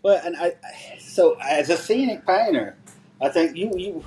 Well, and so as a scenic painter, I think you've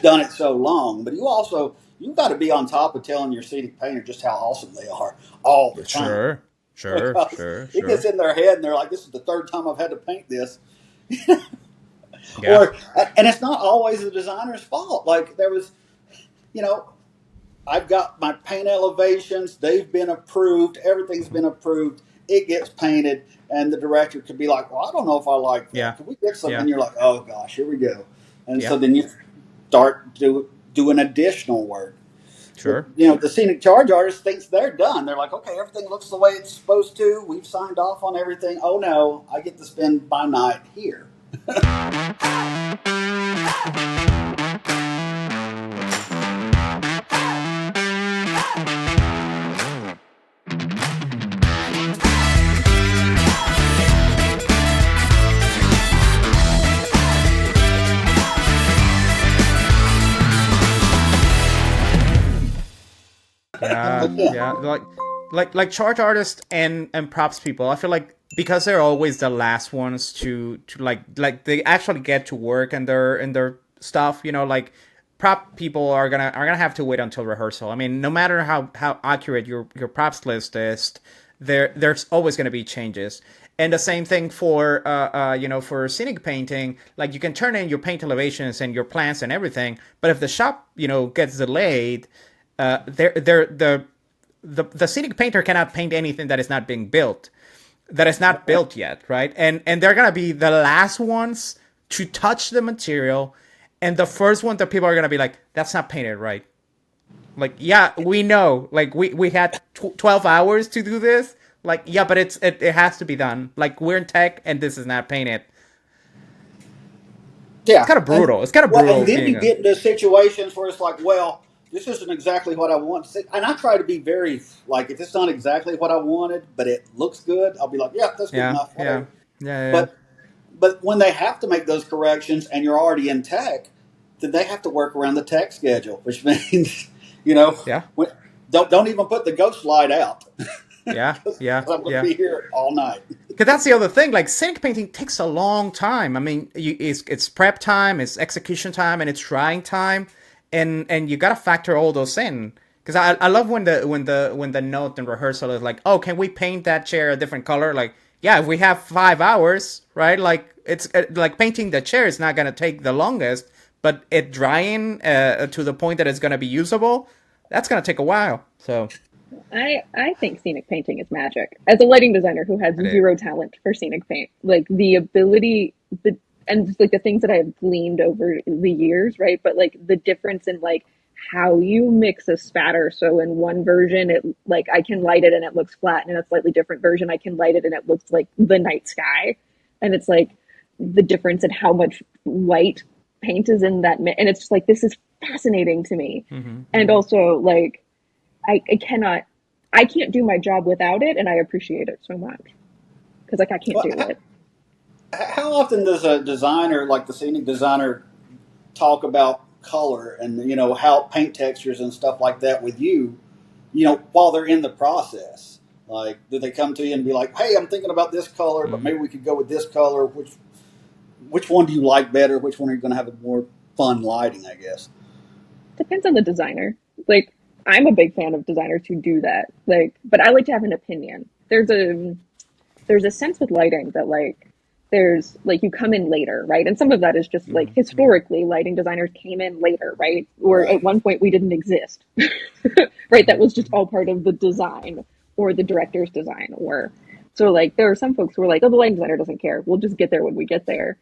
done it so long, but you've got to be on top of telling your scenic painter just how awesome they are all the time. Sure, sure, Because sure, it gets sure. in their head and they're like, "This is the third time I've had to paint this," Yeah, or and it's not always the designer's fault. Like there was, you know, I've got my paint elevations; they've been approved, everything's been approved. It gets painted, and the director could be like, "Well, I don't know if I like that. yeah, Can we get something?" yeah, And you're like, "Oh gosh, here we go." And yeah. so then you start doing additional work. But Sure. the scenic charge artist thinks they're done. They're like, okay, everything looks the way it's supposed to. We've signed off on everything. Oh no, I get to spend my night here. Yeah, yeah. Like chart artists and props people. I feel like because they're always the last ones to like they actually get to work and their stuff. Like prop people are gonna have to wait until rehearsal. I mean, no matter how accurate your props list is, there's always gonna be changes. And the same thing for for scenic painting. Like you can turn in your paint elevations and your plans and everything, but if the shop gets delayed, the scenic painter cannot paint anything that is not being built, that is not built yet, right? And they're gonna be the last ones to touch the material, and the first one that people are gonna be like, "That's not painted right." Like, yeah, we know. Like, we had 12 hours to do this. Like, yeah, but it has to be done. Like, we're in tech, and this is not painted. It's Yeah, kind of and brutal. It's kind of well, and brutal then being you a get into situations where it's like, well, this isn't exactly what I want. And I try to be very like, if it's not exactly what I wanted, but it looks good, I'll be like, yeah, that's good yeah, enough, yeah, whatever. yeah, yeah, But but when they have to make those corrections and you're already in tech, then they have to work around the tech schedule, which means you know yeah, when, don't even put the ghost light out yeah, because yeah, I'm going to yeah. be here all night. Because that's the other thing. Like scenic painting takes a long time. I mean, it's prep time, it's execution time, and it's drying time, and you gotta factor all those in. Because I love when the note and rehearsal is like, oh, can we paint that chair a different color? Like, yeah, if we have 5 hours, right? Like it's like painting the chair is not gonna take the longest, but it drying to the point that it's gonna be usable, that's gonna take a while. So I think scenic painting is magic. As a lighting designer who has I did. zero talent for scenic paint, like the ability, and just like the things that I have gleaned over the years, right? But like the difference in like how you mix a spatter. So in one version, it like I can light it and it looks flat, and in a slightly different version, I can light it and it looks like the night sky, and it's like the difference in how much white paint is in that, and it's just like this is fascinating to me, Mm-hmm, and mm-hmm. also like I cannot, I can't do my job without it, and I appreciate it so much because like I can't Well, do it. how often does a designer like the scenic designer talk about color and how paint textures and stuff like that with you, while they're in the process? Like, do they come to you and be like, "Hey, I'm thinking about this color, but Mm. maybe we could go with this color. Which one do you like better? Which one are you going to have a more fun lighting?" I guess. Depends on the designer. Like I'm a big fan of designers who do that. Like, but I like to have an opinion. There's a sense with lighting that like there's like you come in later, right? And some of that is just like Mm-hmm, mm-hmm. historically lighting designers came in later, right? Or at Right. one point we didn't exist. Right? That was just Mm-hmm. all part of the design or the director's design or so like there are some folks who are like, oh, the lighting designer doesn't care. We'll just get there when we get there.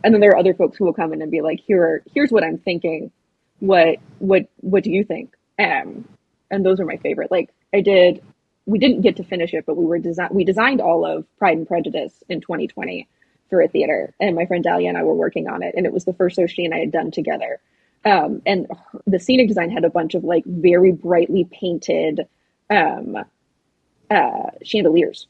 And then there are other folks who will come in and be like, here's what I'm thinking. What do you think? And those are my favorite. Like we didn't get to finish it, but we designed all of Pride and Prejudice in 2020 for a theater, and my friend Dahlia and I were working on it, and it was the first show she and I had done together. And the scenic design had a bunch of like very brightly painted um, chandeliers,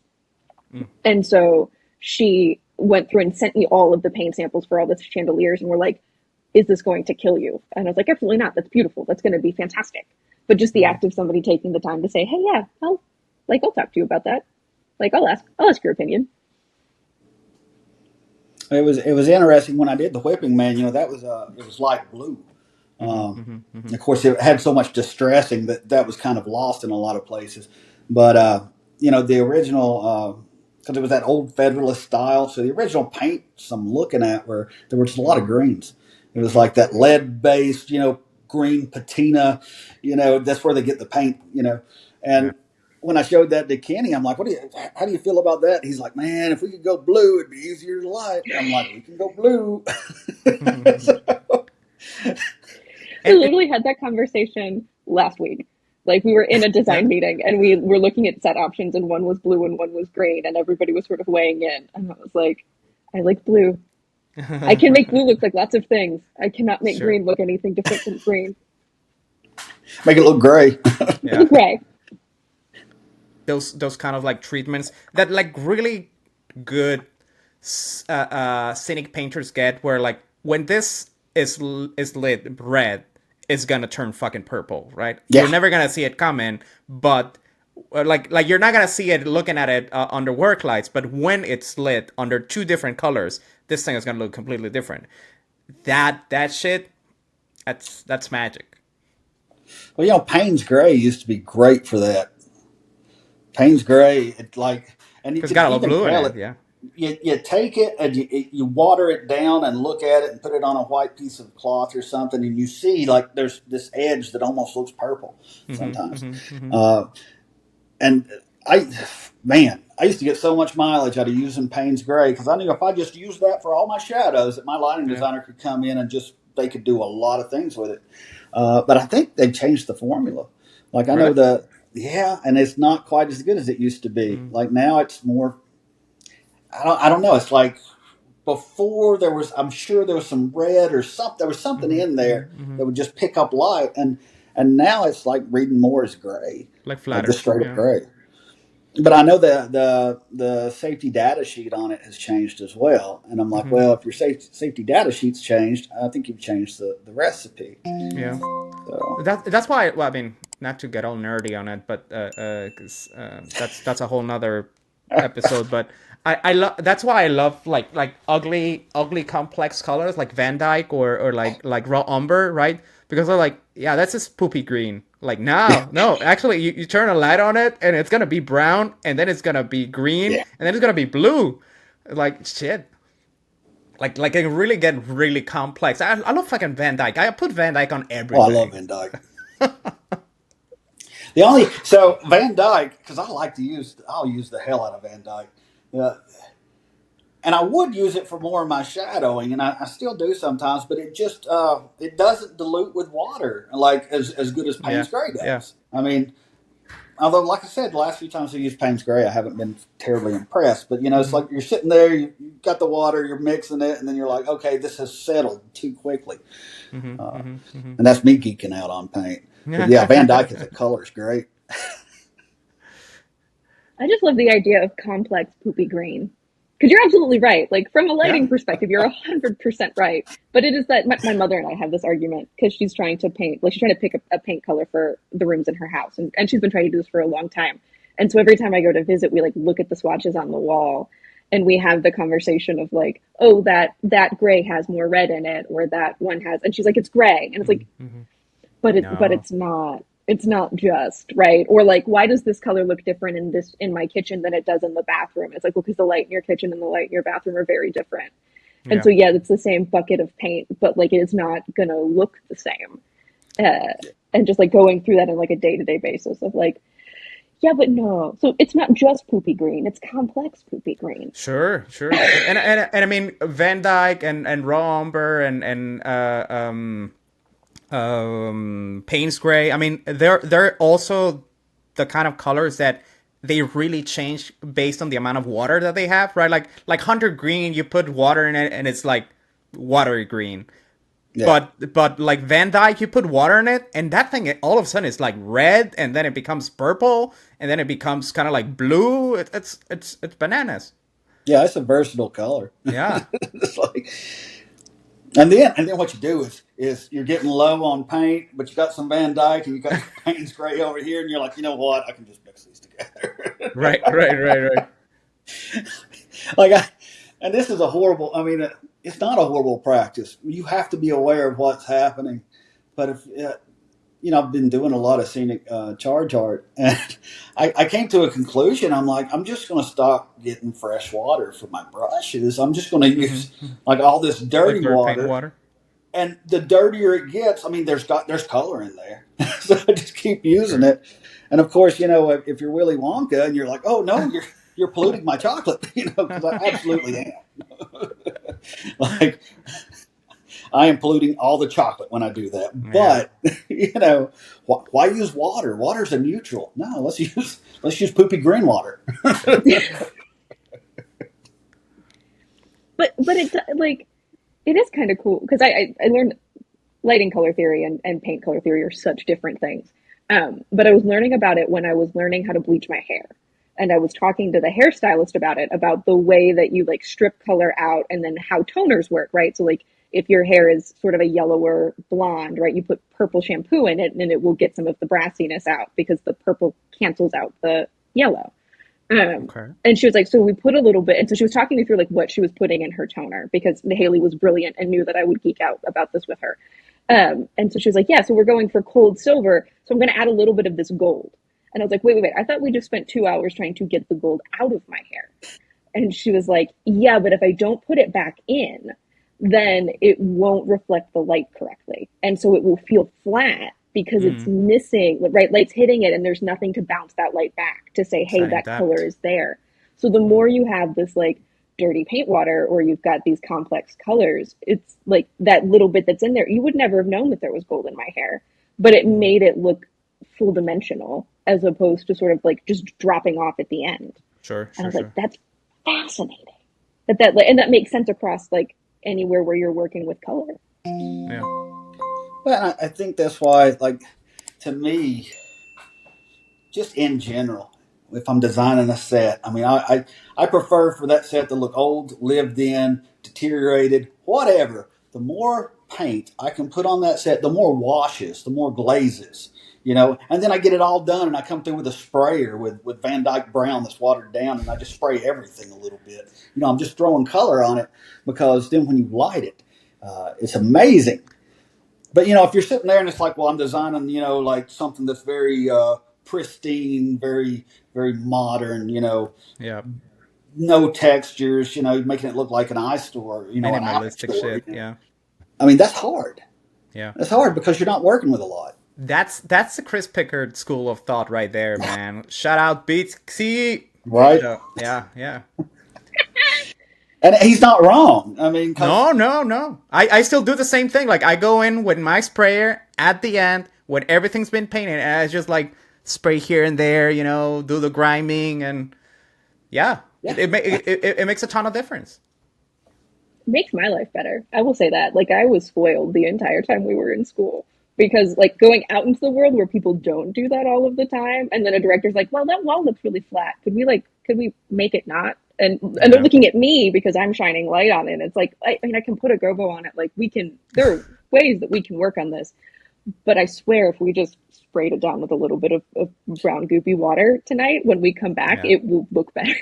Mm. and so she went through and sent me all of the paint samples for all the chandeliers, and we're like, is this going to kill you? And I was like, absolutely not. That's beautiful. That's going to be fantastic. But just the Mm. act of somebody taking the time to say, hey, yeah, I'll talk to you about that. Like, I'll ask your opinion. It was interesting when I did the whipping man. That was it was light blue. Of course, it had so much distressing that was kind of lost in a lot of places. But the original, because it was that old Federalist style. So the original paints I'm looking at where there were just a lot of greens. It was like that lead based, green patina. That's where they get the paint. And when I showed that to Kenny, I'm like, how do you feel about that? He's like, man, if we could go blue, it'd be easier to light. I'm like, we can go blue. We literally had that conversation last week. Like we were in a design meeting and we were looking at set options and one was blue and one was green and everybody was sort of weighing in. And I was like, I like blue. I can make blue look like lots of things. I cannot make green look anything different from green. Make it look gray. Yeah. Gray. Those kind of like treatments that like really good scenic painters get, where like when this is lit red, it's gonna turn fucking purple, right? Yeah. You're never gonna see it coming, but like you're not gonna see it looking at it under work lights, but when it's lit under two different colors, this thing is gonna look completely different. That shit, that's magic. Well, Payne's Gray used to be great for that. Payne's Gray, and you It's can got a even blue in tell it, yeah. You take it and you water it down and look at it and put it on a white piece of cloth or something, and you see like there's this edge that almost looks purple sometimes. And I used to get so much mileage out of using Payne's Gray because I knew if I just used that for all my shadows, that my lighting designer could come in and they could do a lot of things with it. But I think they've changed the formula. Like I know and it's not quite as good as it used to be. Like now it's more. I don't know. It's like before I'm sure there was some red or something. There was something in there that would just pick up light, and now it's like reading more as gray, like flatter, just straight up gray. But I know the safety data sheet on it has changed as well, and I'm like, well, if your safety data sheet's changed, I think you've changed the recipe. Yeah. So That's why. Well, I mean, not to get all nerdy on it, but cause, that's a whole nother episode. But I love. That's why I love like ugly complex colors like Van Dyke or like raw umber, right? Because they're like, yeah, that's just poopy green. Like no, actually, you turn a light on it and it's gonna be brown, and then it's gonna be green, and then it's gonna be blue. Like shit. Like it really get really complex. I love fucking Van Dyke. I put Van Dyke on everything. Oh, I love Van Dyke. So Van Dyke, because I'll use the hell out of Van Dyke. And I would use it for more of my shadowing, and I still do sometimes, but it just it doesn't dilute with water like as good as Payne's Gray does. Yeah. I mean, although like I said, the last few times I used Payne's Gray, I haven't been terribly impressed. But it's like you're sitting there, you've got the water, you're mixing it, and then you're like, okay, this has settled too quickly. And that's me geeking out on paint. But yeah, Van Dyke as a color is great. I just love the idea of complex poopy green. Because you're absolutely right. Like from a lighting perspective, you're 100% right. But it is that my mother and I have this argument because she's trying to paint, like she's trying to pick a paint color for the rooms in her house. And she's been trying to do this for a long time. And so every time I go to visit, we like look at the swatches on the wall and we have the conversation of like, oh, that gray has more red in it, or that one has, and she's like, it's gray. And it's like, but it's not. It's not just, right? Or like, why does this color look different in my kitchen than it does in the bathroom? It's like, well, because the light in your kitchen and the light in your bathroom are very different. And so, it's the same bucket of paint, but like, it's not going to look the same. And just like going through that on like a day-to-day basis of like, yeah, but no. So it's not just poopy green; it's complex poopy green. Sure. and I mean Van Dyke and raw umber and Payne's Gray. I mean, they're also the kind of colors that they really change based on the amount of water that they have, right? Like Hunter Green, you put water in it and it's like watery green. Yeah. But like Van Dyke, you put water in it, and that thing all of a sudden is like red, and then it becomes purple, and then it becomes kind of like blue. It's bananas. Yeah, it's a versatile color. Yeah. It's like, and then what you do is you're getting low on paint, but you got some Van Dyke and you got some Payne's Gray over here, and you're like, you know what? I can just mix these together. Right. Like And this is a horrible. I mean, it's not a horrible practice. You have to be aware of what's happening. But if I've been doing a lot of scenic charge art, and I came to a conclusion. I'm like, I'm just going to stop getting fresh water for my brushes. I'm just going to use like all this dirty Like paint water. water. And the dirtier it gets, I mean, there's color in there, so I just keep using it. And of course, if you're Willy Wonka and you're like, oh no, you're polluting my chocolate, because I absolutely am. Like, I am polluting all the chocolate when I do that. Yeah. But why use water? Water's a neutral. No, let's use poopy green water. But it's like, it is kind of cool because I learned lighting color theory and paint color theory are such different things. But I was learning about it when I was learning how to bleach my hair. And I was talking to the hairstylist about it, about the way that you like strip color out and then how toners work, right? So like if your hair is sort of a yellower blonde, right, you put purple shampoo in it and it will get some of the brassiness out because the purple cancels out the yellow. Okay. And she was like, so we put a little bit. And so she was talking me through like what she was putting in her toner because Haley was brilliant and knew that I would geek out about this with her. And so she was like, yeah, so we're going for cold silver. So I'm going to add a little bit of this gold. And I was like, wait. I thought we just spent 2 hours trying to get the gold out of my hair. And she was like, yeah, but if I don't put it back in, then it won't reflect the light correctly. And so it will feel flat because it's missing, right? Light's hitting it and there's nothing to bounce that light back to say, hey, that color is there. So the more you have this like dirty paint water or you've got these complex colors, it's like that little bit that's in there. You would never have known that there was gold in my hair, but it made it look full dimensional as opposed to sort of like just dropping off at the end. Sure. And I was like, that's fascinating. And that makes sense across like anywhere where you're working with color. Yeah. Well, I think that's why, like, to me, just in general, if I'm designing a set, I mean, I prefer for that set to look old, lived in, deteriorated, whatever. The more paint I can put on that set, the more washes, the more glazes, and then I get it all done and I come through with a sprayer with Van Dyke Brown that's watered down and I just spray everything a little bit. I'm just throwing color on it because then when you light it, it's amazing. But, if you're sitting there and it's like, well, I'm designing, like something that's very pristine, very, very modern, Yeah. no textures, making it look like an eye store, Minimalistic shit. Yeah. I mean, that's hard. Yeah. That's hard because you're not working with a lot. That's the Chris Pickard school of thought right there, man. Shout out BC. Right? Yeah. And he's not wrong. I mean, no. I still do the same thing. Like I go in with my sprayer at the end when everything's been painted, and I just like spray here and there, do the grinding, and it makes a ton of difference. It makes my life better. I will say that. Like I was spoiled the entire time we were in school because like going out into the world where people don't do that all of the time, and then a director's like, well, that wall looks really flat. Could we make it not? And they're looking at me because I'm shining light on it. And it's like, I mean, I can put a gobo on it. Like there are ways that we can work on this. But I swear if we just sprayed it down with a little bit of brown goopy water tonight, when we come back, it will look better.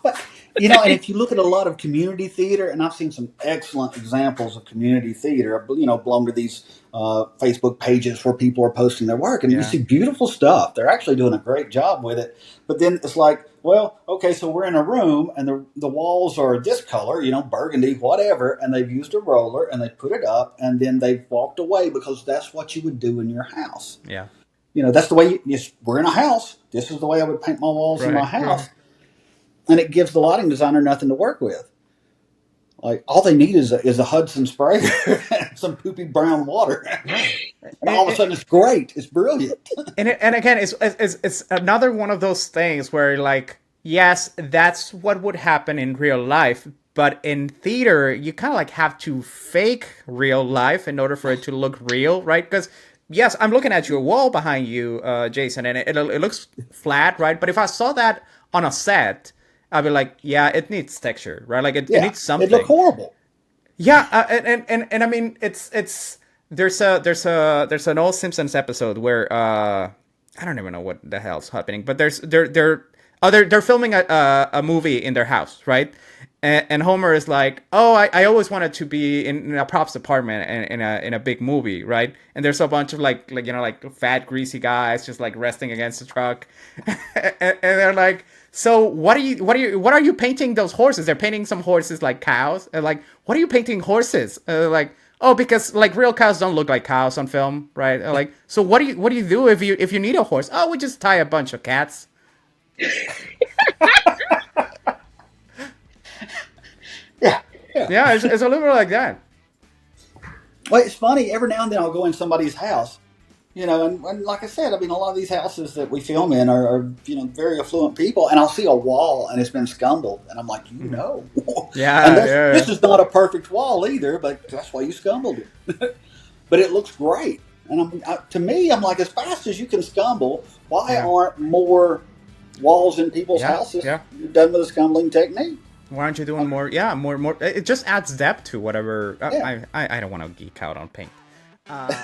But, and if you look at a lot of community theater, and I've seen some excellent examples of community theater, belong to these Facebook pages where people are posting their work, and you see beautiful stuff. They're actually doing a great job with it. But then it's like, well, okay, so we're in a room, and the walls are this color, burgundy, whatever, and they've used a roller, and they put it up, and then they've walked away because that's what you would do in your house. Yeah. That's the way we're in a house. This is the way I would paint my walls in my house. Right. And it gives the lighting designer nothing to work with. Like all they need is a Hudson sprayer and some poopy brown water, and all of a sudden it's great. It's brilliant. And again, it's another one of those things where like, yes, that's what would happen in real life, but in theater you kind of like have to fake real life in order for it to look real, right? Because yes, I'm looking at your wall behind you, Jason, and it looks flat, right? But if I saw that on a set, I'd be like, yeah, it needs texture, right? Like it needs something. It looked horrible. Yeah, and I mean, there's an old Simpsons episode where I don't even know what the hell's happening, but they're Oh, they're filming a movie in their house, right? And Homer is like, "Oh, I always wanted to be in a props department in a big movie, right?" And there's a bunch of like like fat greasy guys just like resting against the truck, and they're like, "So what are you painting those horses?" They're painting some horses like cows, and like, "What are you painting horses?" Like, "Oh, because like real cows don't look like cows on film, right?" Like, "So what do you do if you need a horse?" "Oh, we just tie a bunch of cats." Yeah, yeah. Yeah, it's a little bit like that. Well, it's funny. Every now and then I'll go in somebody's house, and like I said, I mean, a lot of these houses that we film in are very affluent people, and I'll see a wall and it's been scumbled, and I'm like, and Yeah, this yeah, is not a perfect wall either, but that's why you scumbled it. But it looks great, and to me, I'm like, as fast as you can scumble, why yeah, aren't more walls in people's yeah, houses yeah. done with a scumbling technique? Why aren't you doing more? Yeah, more. It just adds depth to whatever. Yeah. I don't want to geek out on paint. Uh,